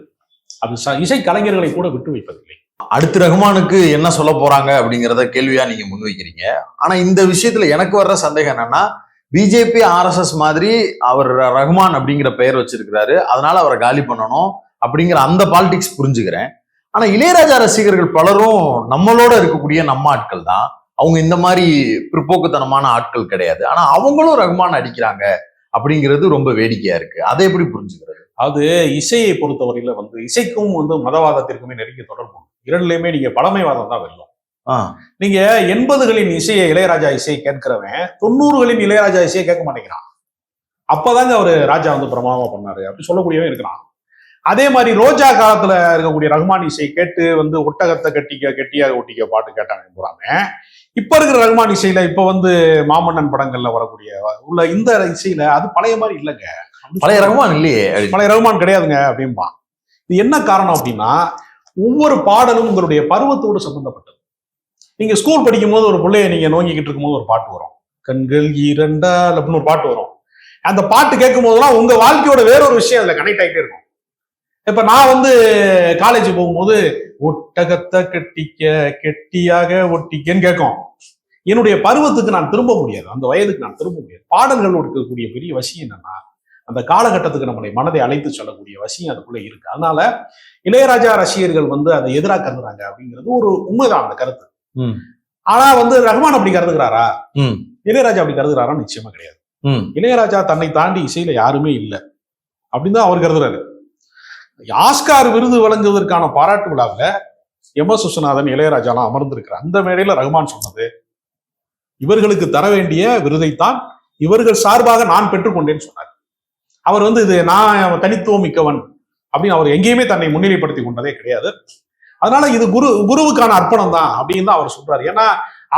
அது இசை கலைஞர்களை கூட விட்டு வைப்பதில்லை. அடுத்து ரகுமானுக்கு என்ன சொல்ல போறாங்க அப்படிங்கிறத கேள்வியா நீங்க முன்வைக்கிறீங்க. ஆனா இந்த விஷயத்துல எனக்கு வர்ற சந்தேகம் என்னன்னா, பிஜேபி ஆர்எஸ்எஸ் மாதிரி அவர் ரகுமான் அப்படிங்கிற பெயர் வச்சிருக்கிறாரு, அதனால அவரை காலி பண்ணணும் அப்படிங்கிற அந்த பாலிடிக்ஸ் புரிஞ்சுக்கிறேன். ஆனா இளையராஜா ரசிகர்கள் பலரும் நம்மளோட இருக்கக்கூடிய நம்ம ஆட்கள் தான், அவங்க இந்த மாதிரி பிற்போக்குத்தனமான ஆட்கள் கிடையாது. ஆனா அவங்களும் ரகுமான் அடிக்கிறாங்க அப்படிங்கிறது ரொம்ப வேடிக்கையா இருக்கு. அதை எப்படி புரிஞ்சுக்கிறது? அது இசையை பொறுத்தவரையில இசைக்கும் மதவாதத்திற்குமே நெருங்கிய தொடர்பு. இரண்டுலயுமே நீங்க பழமைவாதம் தான் வெல்லும். நீங்க 80களின் இசையை, இளையராஜா இசையை கேட்கிறவன் 90களின் இளையராஜா இசையை கேட்க மாட்டேங்கிறான். அப்பதாங்க அவரு ராஜா பிரமாதமா பண்ணாரு அப்படி சொல்லக்கூடியவன் இருக்கிறான். அதே மாதிரி ரோஜா காலத்துல இருக்கக்கூடிய ரகுமான் இசை கேட்டு ஒட்டகத்தை கெட்டியாக ஒட்டிக்க பாட்டு கேட்டாங்க போறாம, இப்ப இருக்கிற ரகுமான் இசையில இப்ப மாமன்னன் படங்கள்ல வரக்கூடிய உள்ள இந்த இசையில அது பழைய மாதிரி இல்லைங்க. பழைய ரகுமான் இல்லையே, பழைய ரகுமான் கிடையாதுங்க அப்படின்பா. இது என்ன காரணம் அப்படின்னா, ஒவ்வொரு பாடலும் உங்களுடைய பருவத்தோடு சம்பந்தப்பட்டது. நீங்க ஸ்கூல் படிக்கும் போது ஒரு பிள்ளைய நீங்க நோங்கிக்கிட்டு இருக்கும்போது ஒரு பாட்டு வரும், கண்கள் இரண்டால் அப்படின்னு ஒரு பாட்டு வரும். அந்த பாட்டு கேட்கும் போதெல்லாம் உங்க வாழ்க்கையோட வேறொரு விஷயம் அதுல கனெக்ட் ஆகிட்டே இருக்கும். இப்ப நான் காலேஜ் போகும்போது ஒட்டகத்தை கெட்டியாக ஒட்டிக்கன்னு கேட்கும். என்னுடைய பருவத்துக்கு நான் திரும்ப முடியாது, அந்த வயதுக்கு நான் திரும்ப முடியாது. பாடல்கள் இருக்கக்கூடிய பெரிய வசியம் என்னன்னா, அந்த காலகட்டத்துக்கு நம்மளை மனதை அழைத்து சொல்லக்கூடிய வசியம் அதுக்குள்ள இருக்கு. அதனால இளையராஜா ரசிகர்கள் அதை எதிராக கருதுறாங்க அப்படிங்கிறது ஒரு உண்மைதான் அந்த கருத்து. ஆனா ரகுமான் அப்படி கருதுகிறாரா, இளையராஜா அப்படி கருதுகிறாரா? நிச்சயமா கிடையாது. இளையராஜா தன்னை தாண்டி இசையில யாருமே இல்லை அப்படின்னு தான் அவர் கருதுறாரு. ஆஸ்கார் விருது வழங்குவதற்கான பாராட்டு விழாவில் எம்.எஸ். விஸ்வநாதன், இளையராஜாலாம் அமர்ந்திருக்கிறார். அந்த மேடையில ரகுமான் சொன்னது, இவர்களுக்கு தர வேண்டிய விருதைத்தான் இவர்கள் சார்பாக நான் பெற்றுக்கொண்டேன்னு சொன்னார். அவர் இது நான் தனித்துவம் மிக்கவன் அப்படின்னு அவர் எங்கேயுமே தன்னை முன்னிலைப்படுத்தி கொண்டதே கிடையாது. அதனால இது குருவுக்கான அர்ப்பணம் தான் அப்படின்னு தான் அவர் சொல்றாரு. ஏன்னா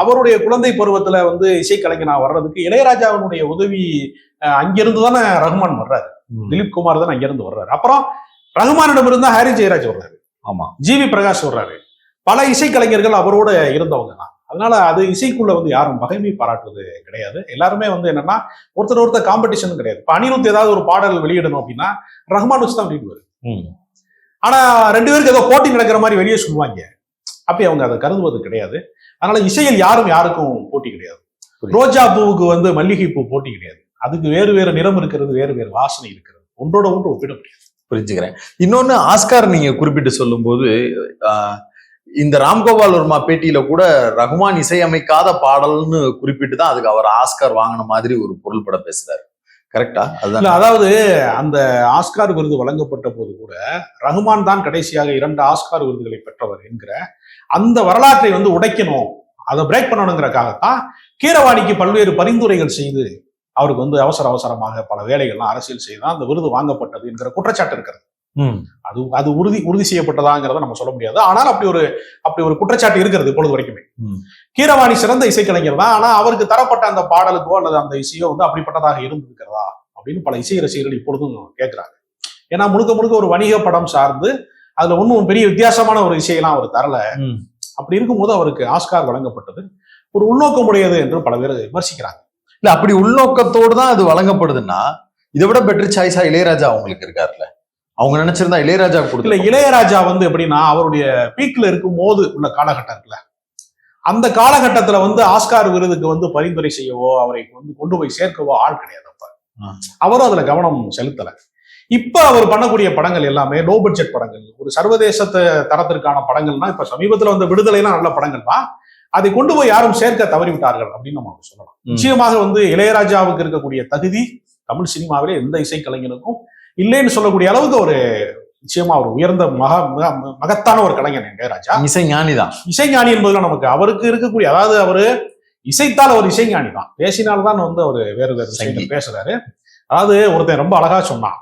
அவருடைய குழந்தை பருவத்துல இசைக்கலைஞனா வர்றதுக்கு இளையராஜாவினுடைய உதவி அங்கிருந்து தானே ரகுமான் வர்றாரு, திலீப் குமார் தானே அங்கிருந்து வர்றாரு. அப்புறம் ரகுமானிடம் இருந்தா ஹாரி ஜெயராஜ் வர்றாரு, ஆமா, ஜிவி பிரகாஷ் வர்றாரு. பல இசைக்கலைஞர்கள் அவரோட இருந்தவங்க தான். அதனால அது இசைக்குள்ள யாரும் பகைமை பாராட்டுவது கிடையாது. எல்லாருமே என்னன்னா ஒருத்தர் காம்படிஷன் கிடையாது. இப்ப அனிருத் ஏதாவது ஒரு பாடல் வெளியிடணும் அப்படின்னா ரகுமான் வச்சு தான் வெளியிடுவாரு. ஆனா 2 பேருக்கு ஏதோ போட்டி நடக்கிற மாதிரி வெளியே சொல்லுவாங்க. அப்படி அவங்க அதை கருதுவது கிடையாது. அதனால இசையில் யாருக்கும் போட்டி கிடையாது. ரோஜா பூவுக்கு மல்லிகை பூ போட்டி கிடையாது. அதுக்கு வேறு வேறு நிறம் இருக்கிறது, வேறு வேறு வாசனை இருக்கிறது, ஒன்றோட ஒன்று ஒப்பிட முடியாது. புரிஞ்சுக்கிறேன். இன்னொன்னு, ஆஸ்கார் நீங்க குறிப்பிட்டு சொல்லும் போது இந்த ராம்கோபால் வர்மா பேட்டியில கூட ரகுமான் இசையமைக்காத பாடல்னு குறிப்பிட்டு தான் அதுக்கு அவர் ஆஸ்கார் வாங்கின மாதிரி ஒரு பொருள்பட பேசுறாரு. கரெக்டா? அதாவது அந்த ஆஸ்கார் விருது வழங்கப்பட்ட போது கூட ரகுமான் தான் கடைசியாக 2 ஆஸ்கார் விருதுகளை பெற்றவர் என்கிற அந்த வரலாற்றை உடைக்கணும், அதை பிரேக் பண்ணணுங்கிறக்காகத்தான் கீரவாணிக்கு பல்வேறு பரிந்துரைகள் செய்து அவருக்கு அவசரமாக பல வேலைகள்லாம் அரசியல் செய்து அந்த விருது வாங்கப்பட்டது என்கிற குற்றச்சாட்டு இருக்கிறது. அது உறுதி செய்யப்பட்டதாங்கிறத நம்ம சொல்ல முடியாது. ஆனால் அப்படி ஒரு குற்றச்சாட்டு இருக்கிறது இப்பொழுது வரைக்குமே. கீரவாணி சிறந்த இசைக்கலைஞர் தான், ஆனா அவருக்கு தரப்பட்ட அந்த பாடலுக்கோ அல்லது அந்த இசையோ அப்படிப்பட்டதாக இருந்திருக்கிறதா அப்படின்னு பல இசை ரசிகர்கள் இப்பொழுதும் கேட்கிறாங்க. ஏன்னா முழுக்க ஒரு வணிக படம் சார்ந்து அதுல ஒன்றும் பெரிய வித்தியாசமான ஒரு இசையெல்லாம் அவர் தரல. அப்படி இருக்கும்போது அவருக்கு ஆஸ்கார் வழங்கப்பட்டது ஒரு உள்நோக்கமுடையது என்று பல பேர் விமர்சிக்கிறாங்க. இல்ல, அப்படி உள்நோக்கத்தோடு தான் அது வழங்கப்படுதுன்னா இதை விட பெட்டர் சாய்ஸா இளையராஜா அவங்களுக்கு இருக்காருல்ல. அவங்க நினைச்சிருந்தா இளையராஜா கொடுக்கல. இளையராஜா எப்படின்னா அவருடைய பீக்ல இருக்கும் போது உள்ள காலகட்டம் இருக்குல்ல, அந்த காலகட்டத்துல ஆஸ்கார் விருதுக்கு பரிந்துரை செய்யவோ அவரை கொண்டு போய் சேர்க்கவோ ஆள் கிடையாது. அப்ப அவரும் அதுல கவனம் செலுத்தல. இப்ப அவர் பண்ணக்கூடிய படங்கள் எல்லாமே லோ பட்ஜெட் படங்கள், ஒரு சர்வதேச தரத்திற்கான படங்கள்னா இப்ப சமீபத்துல விடுதலைலாம் நல்ல படங்கள் தான், அதை கொண்டு போய் யாரும் சேர்க்க தவறிவிட்டார்கள் அப்படின்னு நம்ம சொல்லலாம். நிச்சயமாக இளையராஜாவுக்கு இருக்கக்கூடிய தகுதி தமிழ் சினிமாவிலே எந்த இசைக்கலைஞனுக்கும் இல்லைன்னு சொல்லக்கூடிய அளவுக்கு ஒரு நிச்சயமா ஒரு உயர்ந்த மகத்தான ஒரு கலைஞர் இளையராஜா. இசைஞானி தான். இசைஞானி என்பதுலாம் நமக்கு அவருக்கு இருக்கக்கூடிய, அதாவது அவரு இசைத்தால் ஒரு இசைஞானி தான், பேசினால்தான் அவரு வேறு விஷயங்கள் பேசுறாரு. அதாவது ஒருத்தன் ரொம்ப அழகா சொன்னான்,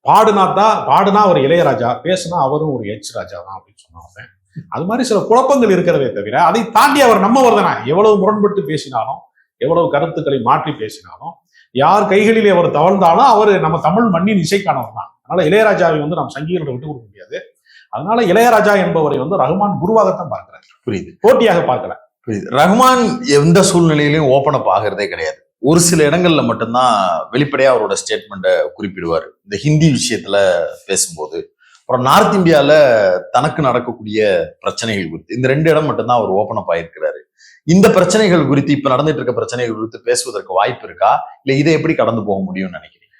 பாடுனா ஒரு இளையராஜா, பேசுனா அவரும் ஒரு எச் ராஜா தான் அப்படின்னு சொன்னான். அது மாதிரி சில குழப்பங்கள் இருக்கிறதே தவிர அதை தாண்டி அவர் நம்மவர் தானே. எவ்வளவு முரண்பட்டு பேசினாலும், எவ்வளவு கருத்துக்களை மாற்றி பேசினாலும், யார் கைகளிலே அவர் தவழ்ந்தாலும் அவர் நம்ம தமிழ் மண்ணின் இசைக்கானவர் தான். அதனால இளையராஜாவை வந்து நம்ம சங்கீதத்தை விட்டு கொடுக்க முடியாது. அதனால இளையராஜா என்பவரை வந்து ரஹ்மான் குருவாகத்தான் பார்க்கிறார், புரியுது, போட்டியாக பார்க்கல. புரியுது. ரஹ்மான் எந்த சூழ்நிலையிலையும் ஓப்பன் அப் ஆகிறதே கிடையாது. ஒரு சில இடங்கள்ல மட்டும்தான் வெளிப்படையா அவரோட ஸ்டேட்மெண்ட்டை குறிப்பிடுவார். இந்த ஹிந்தி விஷயத்துல பேசும்போது, அப்புறம் நார்த் இந்தியால தனக்கு நடக்கக்கூடிய பிரச்சனைகள் குறித்து, இந்த 2 இடம் மட்டும்தான் அவர் ஓப்பன் அப் ஆயிருக்கிறாரு. இந்த பிரச்சனைகள் குறித்து, இப்ப நடந்துட்டு இருக்க பிரச்சனைகள் குறித்து பேசுவதற்கு வாய்ப்பு இருக்கா, இல்ல இதை எப்படி கடந்து போக முடியும்னு நினைக்கிறீங்க?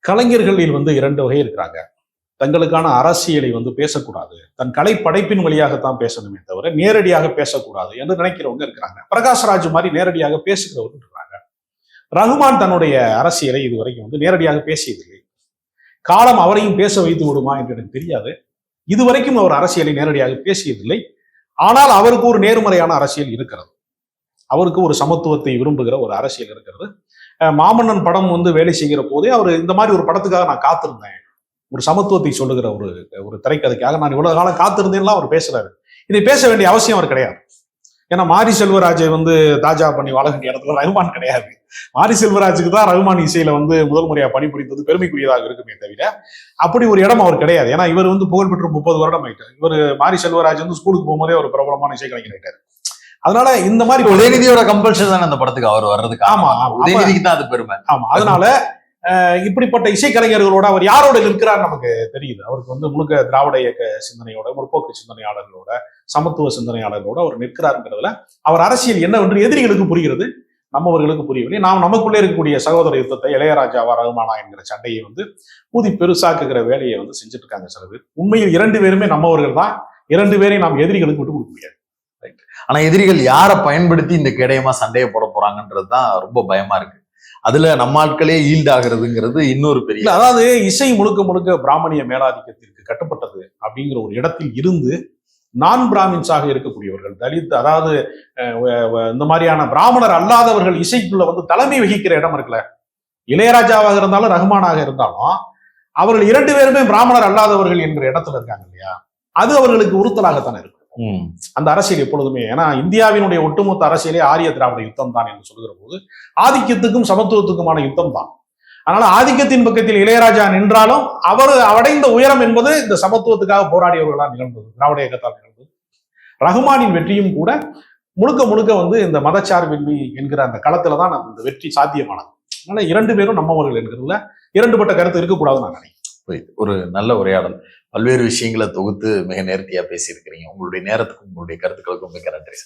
கலைஞர்களில் வந்து 2 வகை இருக்கிறாங்க. தங்களுக்கான அரசியலை வந்து பேசக்கூடாது, தன் கலை படைப்பின் வழியாகத்தான் பேசணுமே தவிர நேரடியாக பேசக்கூடாது என்று நினைக்கிறவங்க இருக்கிறாங்க. பிரகாஷ்ராஜ் மாதிரி நேரடியாக பேசுகிறவர்கள் இருக்கிறாங்க. ரஹ்மான் தன்னுடைய அரசியலை இதுவரைக்கும் வந்து நேரடியாக பேசியதில்லை. காலம் அவரையும் பேச வைத்து விடுமா என்று எனக்கு தெரியாது. இதுவரைக்கும் அவர் அரசியலை நேரடியாக பேசியதில்லை. ஆனால் அவருக்கு ஒரு நேர்மறையான அரசியல் இருக்கிறது. அவருக்கு ஒரு சமத்துவத்தை விரும்புகிற ஒரு அரசியல் இருக்கிறது. மாமன்னன் படம் வந்து வேலை செய்கிற போதே அவர் இந்த மாதிரி ஒரு படத்துக்காக நான் காத்திருந்தேன், ஒரு சமத்துவத்தை சொல்லுகிற ஒரு திரைக்கதைக்காக நான் இவ்வளவு காலம் காத்திருந்தேன்லாம் அவர் பேசுறாரு. இதை பேச வேண்டிய அவசியம் அவர் கிடையாது. ஏன்னா மாரி செல்வராஜை வந்து தாஜா பண்ணி வாழ வேண்டிய இடத்துல ரஹ்மான் கிடையாது. மாரி செல்வராஜுக்கு தான் ரஹ்மான் இசையில வந்து முதல் முறையா பணிபுரிந்தது பெருமைக்குரியதாக இருக்குமே தவிர அப்படி ஒரு இடம் அவர் கிடையாது. ஏன்னா இவர் வந்து புகழ்பெற்ற 30 வருடம் ஆயிட்டார். இவர் மாரி செல்வராஜ் வந்து ஸ்கூலுக்கு போகும்போதே ஒரு பிரபலமான இசைக்கலைஞர் ஆயிட்டார். அதனால இந்த மாதிரி உதயநிதியோட கம்பல்ஷன் தான் அந்த படத்துக்கு அவர் வர்றதுக்கு. ஆமா, உதயநிதிக்கு தான் அது பெருமை. ஆமா, அதனால இப்படிப்பட்ட இசைக்கலைஞர்களோட அவர் யாரோட நிற்கிறார் நமக்கு தெரியுது. அவருக்கு வந்து முழுக்க திராவிட இயக்க சிந்தனையோட, முற்போக்கு சிந்தனையாளர்களோட, சமத்துவ சிந்தனையாளர்களோட அவர் நிற்கிறாருங்கிறதுல அவர் அரசியல் என்னவென்று எதிரிகளுக்கு புரிகிறது, நம்மவர்களுக்கு புரியவில்லை. நாம் நமக்குள்ளே இருக்கக்கூடிய சகோதர யுத்தத்தை, இளையராஜாவா ரஹ்மானா என்கிற சண்டையை வந்து ஊதி பெருசாக்குகிற வேலையை வந்து செஞ்சுட்டு இருக்காங்க சில பேர். உண்மையில் 2 பேருமே நம்மவர்கள் தான். 2 பேரையும் நாம் எதிரிகளுக்கு விட்டு கொடுக்க முடியாது. ஆனா எதிரிகள் யாரை பயன்படுத்தி இந்த கேடயமா சண்டையை போட போறாங்கன்றது தான் ரொம்ப பயமா இருக்கு. அதுல நம்ம ஆட்களே ஈல்ட் ஆகுறதுங்கிறது இன்னொரு பெரிய, அதாவது இசை முழுக்க முழுக்க பிராமணிய மேலாதிக்கத்திற்கு கட்டுப்பட்டது அப்படிங்கிற ஒரு இடத்தில் இருந்து நான் பிராமின்ஸாக இருக்கக்கூடியவர்கள், தலித், அதாவது இந்த மாதிரியான பிராமணர் அல்லாதவர்கள் இசைக்குள்ள வந்து தலைமை வகிக்கிற இடம் இருக்குல்ல. இளையராஜாவாக இருந்தாலும் ரஹ்மானாக இருந்தாலும் அவர்கள் 2 பேருமே பிராமணர் அல்லாதவர்கள் என்கிற இடத்துல இருக்காங்க இல்லையா, அது அவர்களுக்கு உறுத்தலாகத்தானே இருக்கும். அந்த அரசியல் எப்பொழுதுமே, ஏன்னா இந்தியாவினுடைய ஒட்டுமொத்த அரசியலே ஆரிய திராவிட யுத்தம் தான் என்று சொல்கிற போது ஆதிக்கத்துக்கும் சமத்துவத்துக்குமான யுத்தம் தான். அதனால ஆதிக்கத்தின் பக்கத்தில் இளையராஜா நின்றாலும் அவர் அடைந்த உயரம் என்பது இந்த சமத்துவத்துக்காக போராடியவர்களால் நிகழ்ந்தது, திராவிட இயக்கத்தால் நிகழ்ந்தது. ரஹ்மானின் வெற்றியும் கூட முழுக்க முழுக்க வந்து இந்த மதச்சார்பின்மை என்கிற அந்த களத்துல தான் இந்த வெற்றி சாத்தியமானது. அதனால 2 பேரும் நம்மவர்கள் என்கிறதுல 2 பட்ட கருத்து இருக்கக்கூடாதுன்னு நான் நினைக்கிறேன். ஒரு நல்ல உரையாடல். பல்வேறு விஷயங்களை தொகுத்து மிக நேர்த்தியா பேசியிருக்கிறீங்க. உங்களுடைய நேரத்துக்கும் உங்களுடைய கருத்துக்களுக்கும் மிக நன்றி.